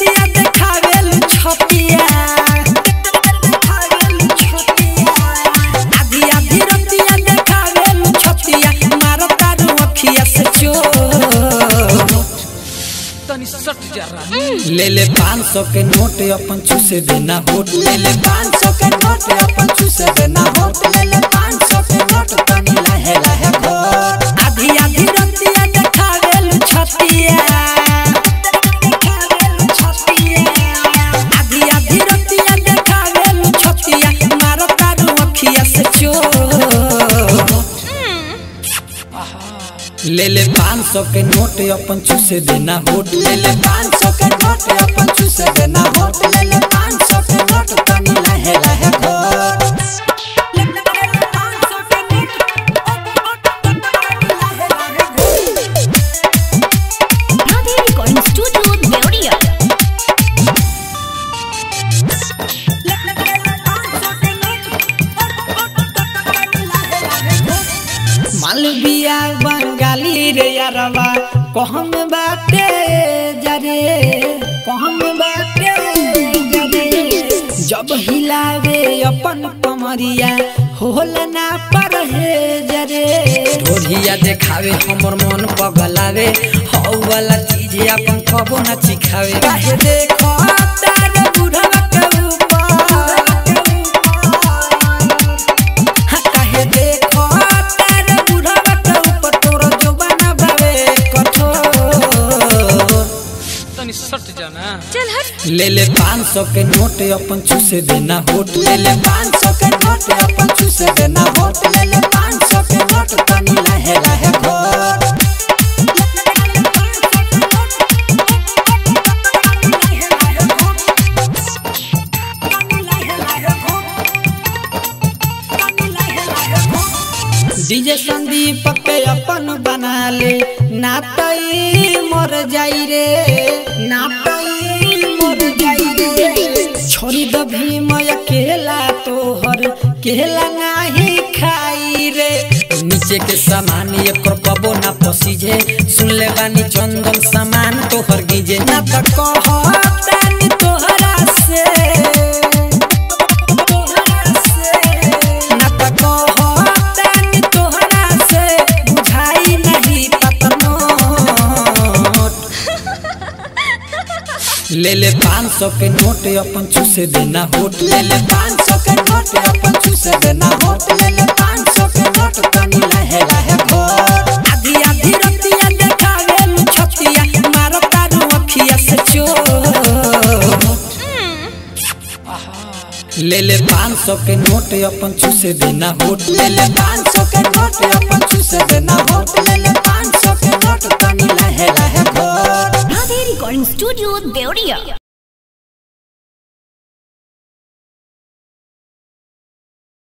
रतिया देखावेल छतिया आधी आधी रतिया देखावेल छतिया मारो तारू अखिया से चोट तनी सट जरा ले ले 500 के नोट अपन चूसे देना होट ले ले 500 के नोट अपन चूसे देना होट ले ले 500 के नोट तनी लहे लहे घोट आधी आधी रतिया देखावेल छतिया आधी आधी रतिया देखावेल छतिया मारो तारू अखिया से चोट ले ले 500 के नोट अपन चूसे देना होट ले ले 500 के नोट अपन चूसे देना होट ले ले 500 के नोट तनी लहे लहे घोट राधे रिकॉर्डिंग स्टूडियो देवरिया। मालविया बंगाली रे यारवा कहम बाटे जरे कहम बाटे जरे जब हिलावे अपन कमरिया होल ना पर हे जरे ढोलिया देखावे हमर मन पगलावे हौ वाला चीज अपन कबो ना चिखावे काहे देखो तार बुढ़वा के ऊपर काहे देखो तार बुढ़वा के ऊपर तोर जुबान बावे कठोर तनी सट जाना चल हट ले ले 500 के नोट अपन चूसे देना होट ले ले 500 के नोट अपन चूसे देना होट ले ले 500 के नोट तनी लहे लहे घोट डीजे संदीप के अपन बना ले नातई मर जाई रे नातई मर जाई रे छोड़ी द भीम अकेला तोहर केला नाही खाई रे नीचे के सामान एकर कबो ना पसीजे सुन ले बानी चंदन सामान तोहर गिजे ना त कहतानी तोहरा से ना त कहतानी तोहरा से बुझाई नहीं पतनोट ले ले 500 के नोट अपन चूसे देना होट ले ले 500 के नोट अपन चूसे देना होट ले ले 500 के नोट तनी लहे लहे घोट आधी आधी रतिया देखावेल छतिया मारो तारू अखिया से चोट ले ले 500 के नोट अपन चूसे देना होट ले ले 500 के नोट अपन चूसे देना होट ले ले 500 के नोट तनी लहे लहे घोट राधे रिकॉर्डिंग स्टूडियो देवरिया।